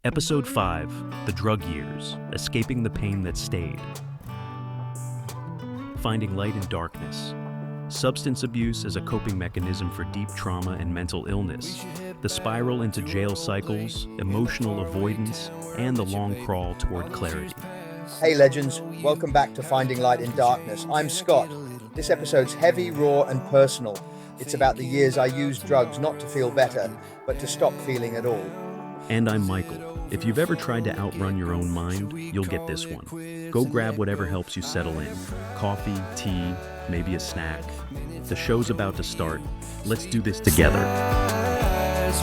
Episode 5, The Drug Years, Escaping the Pain That Stayed. Finding light in darkness. Substance abuse as a coping mechanism for deep trauma and mental illness. The spiral into jail cycles, emotional avoidance, and the long crawl toward clarity. Hey legends, welcome back to Finding Light in Darkness. I'm Scott. This episode's heavy, raw, and personal. It's about the years I used drugs not to feel better, but to stop feeling at all. And I'm Michael. If you've ever tried to outrun your own mind, you'll get this one. Go grab whatever helps you settle in. Coffee, tea, maybe a snack. The show's about to start. Let's do this together.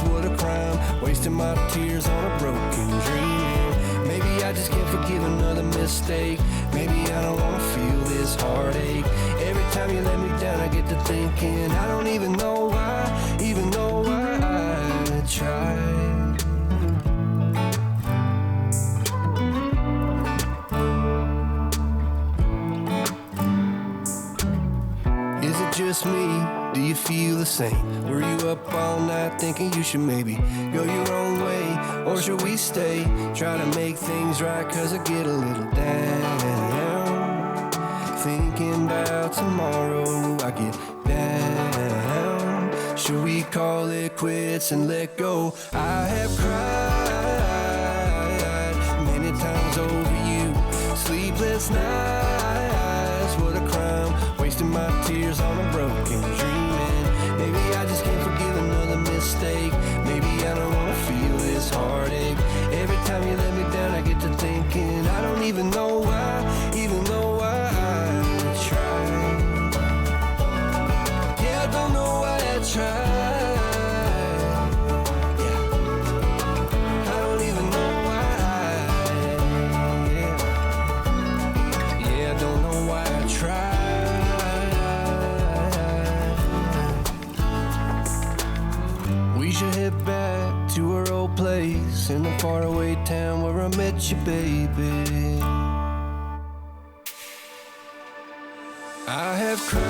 What a crime, wasting my tears on a broken dream. Maybe I just can't forgive another mistake. Maybe I don't want to feel this heartache. Every time you let me down, I get to thinking I don't even know why, even though I tried. Is it just me? Do you feel the same? Were you up all night thinking you should maybe go your own way? Or should we stay? Try to make things right, cause I get a little down. Thinking about tomorrow, I get down. Should we call it quits and let go? I have cried many times over you. Sleepless nights, what a crime, wasting my tears on a broken dreaming. Maybe I just can't forgive another mistake. Maybe I don't wanna feel this heartache. Every time you let me down, I get to thinking I don't even know why, even though I tried. Yeah, I don't know why I tried. Yeah, I don't even know why. Yeah, I don't know why I tried. We should head back to our old place in the faraway town where I met you, baby. I have cried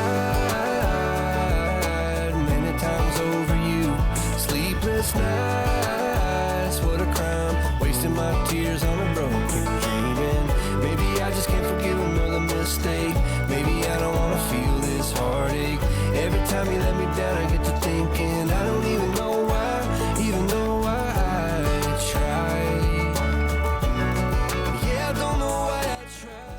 many times over you. Sleepless nights, what a crime, wasting my tears on a broken dreaming. Maybe I just can't forgive another mistake. Maybe I don't wanna feel this heartache. Every time you let me down, I get to thinking I don't even know why, even though I tried. Yeah, I don't know why I tried.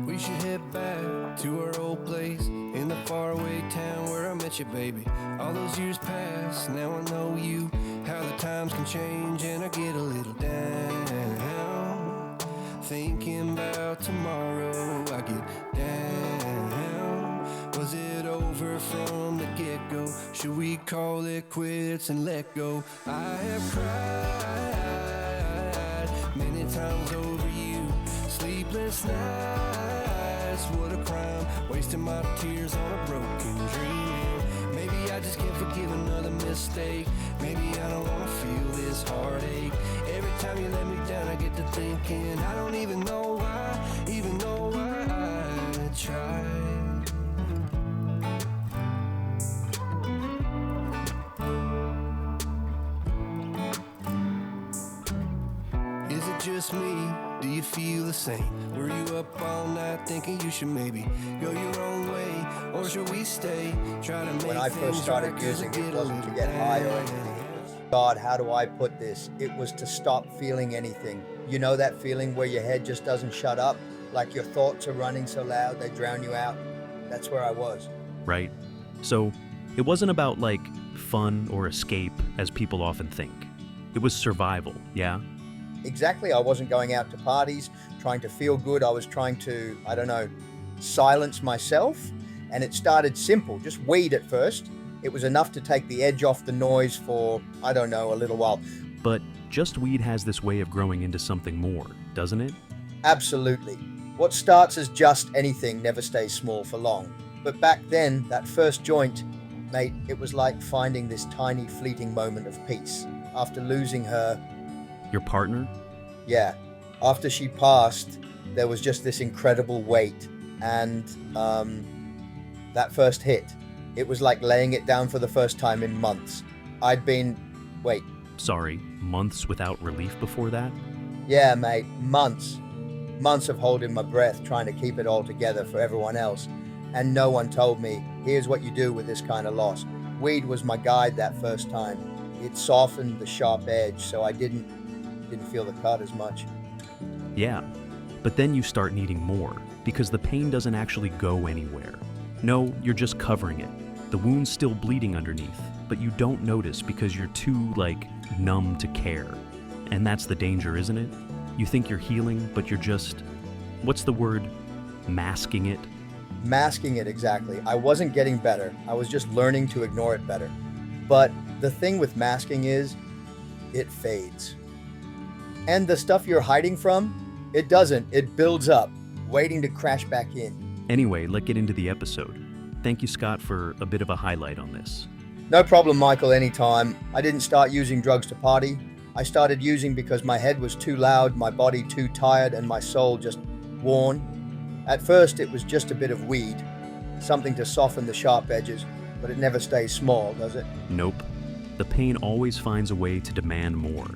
We should head back to our old place in the faraway town where I met you, baby. All those years pass, now I know you. How the times can change and I get a little down. Thinking about tomorrow, I get down. Was it over from the get-go? Should we call it quits and let go? I have cried many times over you. Sleepless nights, what a crime, wasting my tears on a broken dream. Maybe I just can't forgive another mistake. Maybe I don't wanna feel this heartache. Every time you let me down, I get to thinking I don't even know why, even though I tried. Is it just me? Do you feel the same? Were you up all night thinking you should maybe go your own way? Or should we stay? Try to make When I first started using it, wasn't to get high or anything. God, how do I put this? It was to stop feeling anything. You know that feeling where your head just doesn't shut up? Like your thoughts are running so loud they drown you out? That's where I was. Right? So, it wasn't about like fun or escape as people often think. It was survival, yeah? Exactly. I wasn't going out to parties, trying to feel good. I was trying to, silence myself. And it started simple, just weed at first. It was enough to take the edge off the noise for, a little while. But just weed has this way of growing into something more, doesn't it? Absolutely. What starts as just anything never stays small for long. But back then, that first joint, mate, it was like finding this tiny fleeting moment of peace. After losing her, Your partner? yeah, after she passed, there was just this incredible weight. And that first hit, it was like laying it down for the first time in months. Wait, Sorry, months without relief before that? yeah, mate, months. Months of holding my breath, trying to keep it all together for everyone else. And no one told me, here's what you do with this kind of loss. Weed was my guide that first time. It softened the sharp edge, so I didn't feel the cut as much. Yeah, but then you start needing more, because the pain doesn't actually go anywhere. No, you're just covering it. The wound's still bleeding underneath, but you don't notice because you're too, numb to care. And that's the danger, isn't it? You think you're healing, but you're just, what's the word? Masking it? Masking it, exactly. I wasn't getting better. I was just learning to ignore it better. But the thing with masking is, it fades. And the stuff you're hiding from, it doesn't. It builds up, waiting to crash back in. Anyway, let's get into the episode. Thank you, Scott, for a bit of a highlight on this. No problem, Michael, anytime. I didn't start using drugs to party. I started using because my head was too loud, my body too tired, and my soul just worn. At first, it was just a bit of weed, something to soften the sharp edges, but it never stays small, does it? Nope. The pain always finds a way to demand more.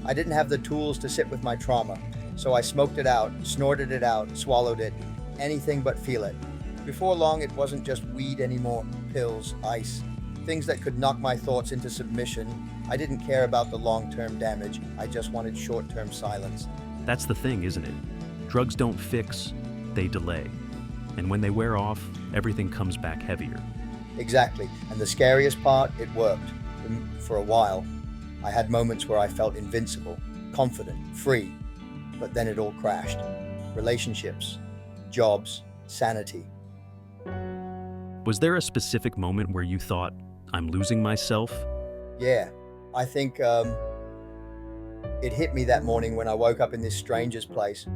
I didn't have the tools to sit with my trauma, so I smoked it out, snorted it out, swallowed it, anything but feel it. Before long, it wasn't just weed anymore, pills, ice, things that could knock my thoughts into submission. I didn't care about the long-term damage, I just wanted short-term silence. That's the thing, isn't it? Drugs don't fix, they delay. And when they wear off, everything comes back heavier. Exactly, and the scariest part, it worked. For a while, I had moments where I felt invincible, confident, free, but then it all crashed. Relationships, jobs, sanity. Was there a specific moment where you thought, I'm losing myself? Yeah, I think it hit me that morning when I woke up in this stranger's place.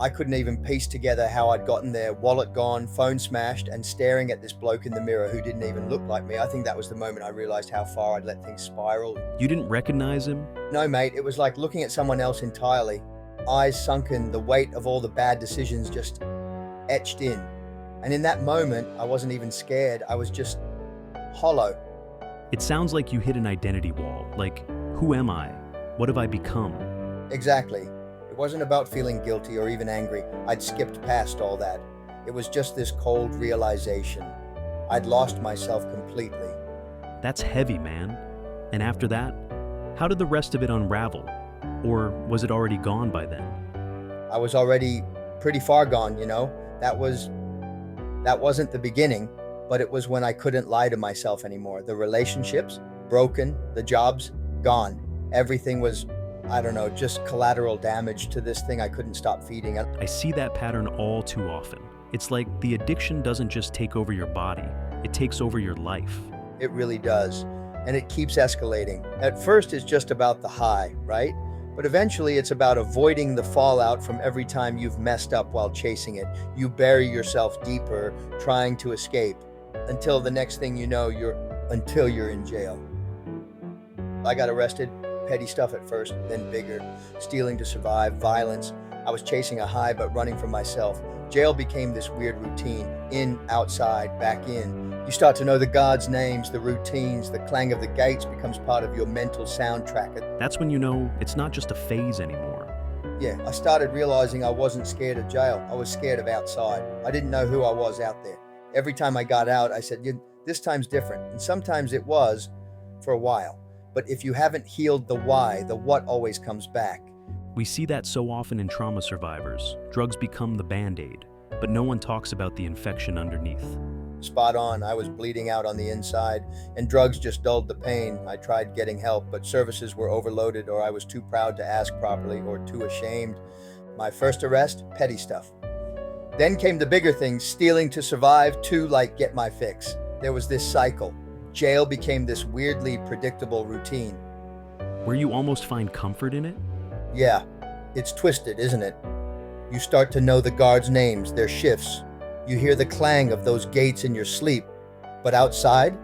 I couldn't even piece together how I'd gotten there, wallet gone, phone smashed, and staring at this bloke in the mirror who didn't even look like me. I think that was the moment I realized how far I'd let things spiral. You didn't recognize him? No, mate, it was like looking at someone else entirely. Eyes sunken, the weight of all the bad decisions just etched in. And in that moment, I wasn't even scared. I was just hollow. It sounds like you hit an identity wall. Like, who am I? What have I become? Exactly. It wasn't about feeling guilty or even angry. I'd skipped past all that. It was just this cold realization. I'd lost myself completely. That's heavy, man. And after that, how did the rest of it unravel? Or was it already gone by then? I was already pretty far gone, you know? That wasn't the beginning, but it was when I couldn't lie to myself anymore. The relationships, broken. The jobs, gone. Everything was, just collateral damage to this thing I couldn't stop feeding. I see that pattern all too often. It's like the addiction doesn't just take over your body, it takes over your life. It really does. And it keeps escalating. At first, it's just about the high, right? But eventually, it's about avoiding the fallout from every time you've messed up while chasing it. You bury yourself deeper, trying to escape, until the next thing you know, until you're in jail. I got arrested. Petty stuff at first, then bigger. Stealing to survive, violence. I was chasing a high but running from myself. Jail became this weird routine. In, outside, back in. You start to know the guards' names, the routines, the clang of the gates becomes part of your mental soundtrack. That's when you know it's not just a phase anymore. Yeah, I started realizing I wasn't scared of jail. I was scared of outside. I didn't know who I was out there. Every time I got out, I said, this time's different. And sometimes it was for a while. But if you haven't healed the why, the what always comes back. We see that so often in trauma survivors. Drugs become the Band-Aid, but no one talks about the infection underneath. Spot on. I was bleeding out on the inside, and drugs just dulled the pain. I tried getting help, but services were overloaded, or I was too proud to ask properly, or too ashamed. My first arrest, petty stuff. Then came the bigger things, stealing to survive, to get my fix. There was this cycle. Jail became this weirdly predictable routine. Where you almost find comfort in it? Yeah, it's twisted, isn't it? You start to know the guards' names, their shifts. You hear the clang of those gates in your sleep. But outside,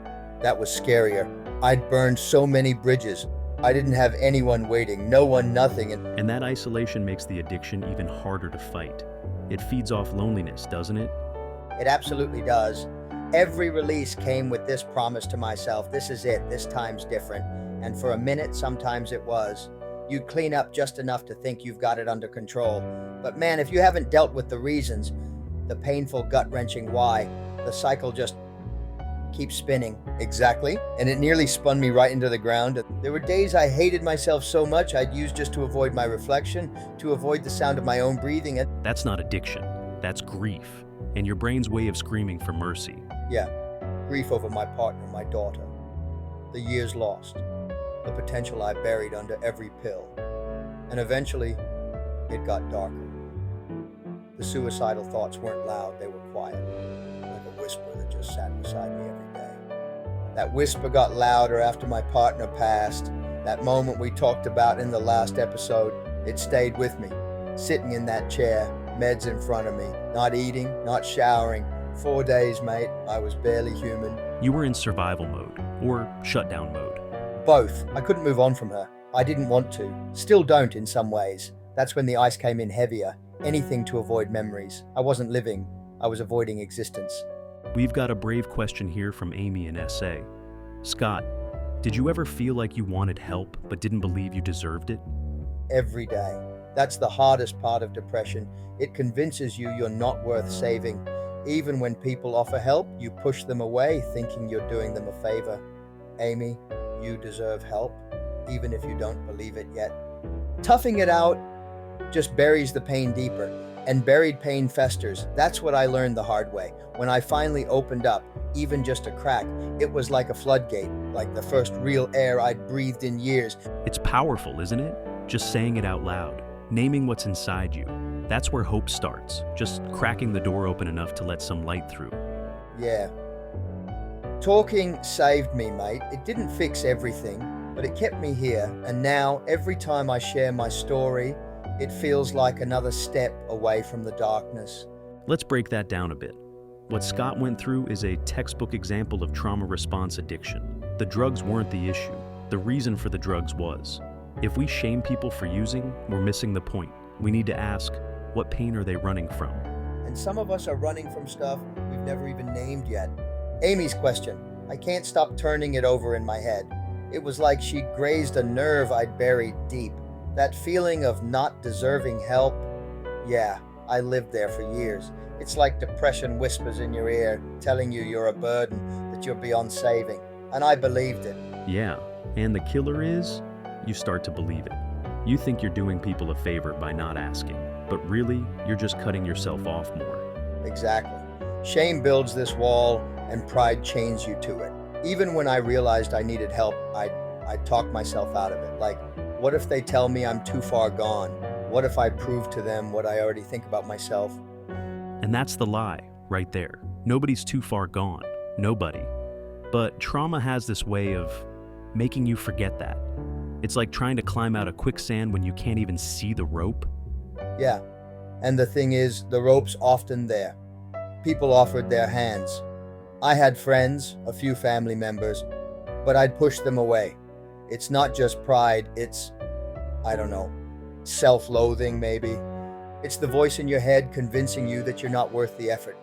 that was scarier. I'd burned so many bridges. I didn't have anyone waiting, no one, nothing. And that isolation makes the addiction even harder to fight. It feeds off loneliness, doesn't it? It absolutely does. Every release came with this promise to myself, this is it, this time's different. And for a minute, sometimes it was. You clean up just enough to think you've got it under control. But man, if you haven't dealt with the reasons, the painful, gut-wrenching why, the cycle just keeps spinning. Exactly. And it nearly spun me right into the ground. There were days I hated myself so much I'd use just to avoid my reflection, to avoid the sound of my own breathing. That's not addiction. That's grief. And your brain's way of screaming for mercy. Yeah, grief over my partner, my daughter, the years lost, the potential I buried under every pill. And eventually, it got darker. The suicidal thoughts weren't loud, they were quiet, like a whisper that just sat beside me every day. That whisper got louder after my partner passed. That moment we talked about in the last episode, it stayed with me, sitting in that chair, meds in front of me, not eating, not showering. 4 days, mate, I was barely human. You were in survival mode, or shutdown mode. Both. I couldn't move on from her. I didn't want to. Still don't in some ways. That's when the ice came in heavier. Anything to avoid memories. I wasn't living. I was avoiding existence. We've got a brave question here from Amy in SA. Scott, did you ever feel like you wanted help but didn't believe you deserved it? Every day. That's the hardest part of depression. It convinces you you're not worth saving. Even when people offer help, you push them away thinking you're doing them a favor. Amy, you deserve help, even if you don't believe it yet. Toughing it out just buries the pain deeper, and buried pain festers. That's what I learned the hard way. When I finally opened up, even just a crack, it was like a floodgate, like the first real air I'd breathed in years. It's powerful, isn't it? Just saying it out loud, naming what's inside you. That's where hope starts, just cracking the door open enough to let some light through. Yeah. Talking saved me, mate. It didn't fix everything, but it kept me here. And now, every time I share my story, it feels like another step away from the darkness. Let's break that down a bit. What Scott went through is a textbook example of trauma response addiction. The drugs weren't the issue. The reason for the drugs was. If we shame people for using, we're missing the point. We need to ask, what pain are they running from? And some of us are running from stuff we've never even named yet. Amy's question, I can't stop turning it over in my head. It was like she grazed a nerve I'd buried deep. That feeling of not deserving help, yeah, I lived there for years. It's like depression whispers in your ear, telling you you're a burden, that you're beyond saving. And I believed it. Yeah, and the killer is, you start to believe it. You think you're doing people a favor by not asking, but really, you're just cutting yourself off more. Exactly. Shame builds this wall, and pride chains you to it. Even when I realized I needed help, I'd talk myself out of it. Like, what if they tell me I'm too far gone? What if I prove to them what I already think about myself? And that's the lie, right there. Nobody's too far gone. Nobody. But trauma has this way of making you forget that. It's like trying to climb out of quicksand when you can't even see the rope. Yeah, and the thing is, the rope's often there. People offered their hands. I had friends, a few family members, but I'd push them away. It's not just pride, it's, I don't know, self-loathing maybe. It's the voice in your head convincing you that you're not worth the effort.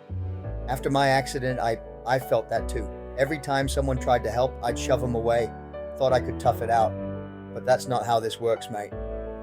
After my accident, I felt that too. Every time someone tried to help, I'd shove them away. Thought I could tough it out. But that's not how this works, mate.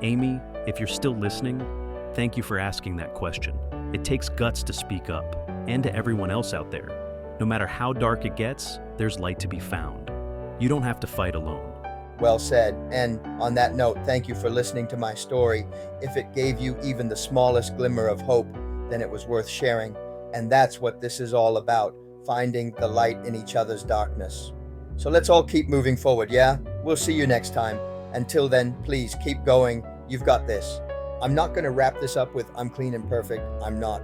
Amy, if you're still listening, thank you for asking that question. It takes guts to speak up, and to everyone else out there. No matter how dark it gets, there's light to be found. You don't have to fight alone. Well said. And on that note, thank you for listening to my story. If it gave you even the smallest glimmer of hope, then it was worth sharing. And that's what this is all about, finding the light in each other's darkness. So let's all keep moving forward, yeah? We'll see you next time. Until then, please keep going. You've got this. I'm not going to wrap this up with I'm clean and perfect. I'm not.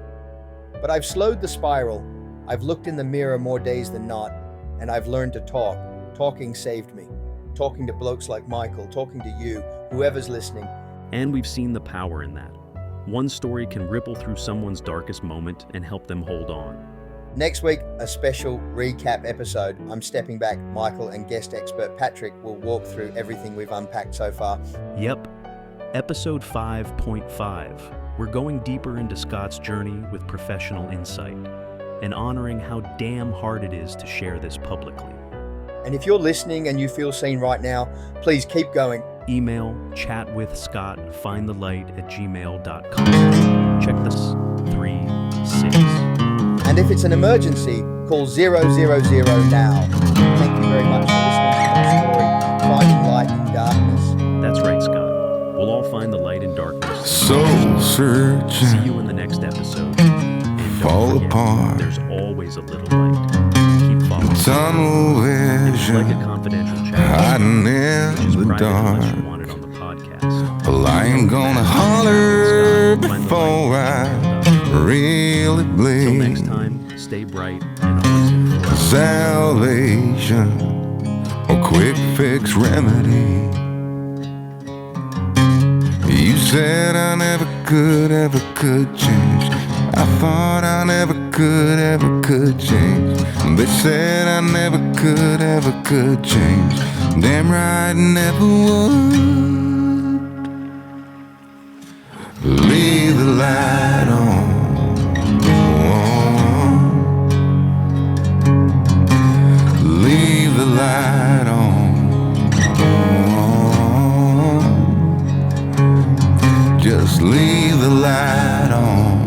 But I've slowed the spiral. I've looked in the mirror more days than not, and I've learned to talk. Talking saved me. Talking to blokes like Michael, talking to you, whoever's listening. And we've seen the power in that. One story can ripple through someone's darkest moment and help them hold on. Next week, a special recap episode. I'm stepping back. Michael and guest expert Patrick will walk through everything we've unpacked so far. Yep. Episode 5.5. We're going deeper into Scott's journey with professional insight and honoring how damn hard it is to share this publicly. And if you're listening and you feel seen right now, please keep going. Email chatwithscott@gmail.com. Check this 36. And if it's an emergency, call 000 now. Thank you very much for listening to my story, Finding Light in Darkness. That's right, Scott. We'll all find the light in darkness. Soul searching. See you in the next episode. And don't Fall forget, apart. there's always a little light. Keep following. Tunnel If you'd vision. like a confidential chat, Hiding which in is the private unless you dark. want it on the podcast. Well, I ain't gonna holler before I really Till bleed. next time, stay bright and always informed. Salvation, a quick fix remedy. You said I never could change. I thought I never could change. They said I never could change. Damn right, never would. Leave the light on. Leave the light on. Just leave the light on.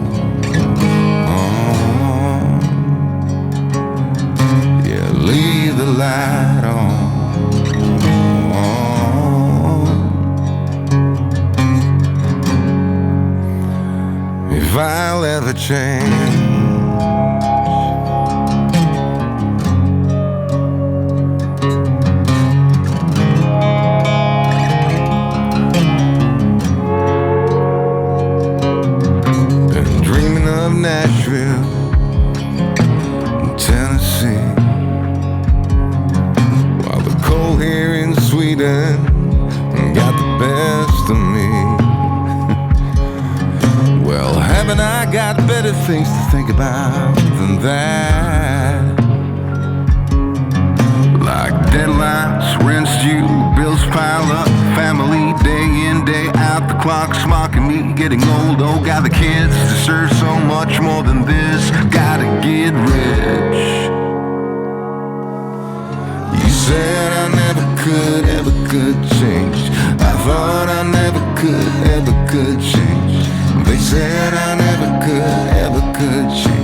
Yeah, leave the light on. If I'll ever change, Nashville, Tennessee, while the cold here in Sweden got the best of me. Well, haven't I got better things to think about than that? Like deadlines, rent's due, bills pile up, family day in, day out, the clock's mocking me, getting old, oh God, the kids deserve so much more than this, gotta get rich. You said I never could change. I thought I never could change. They said I never could change.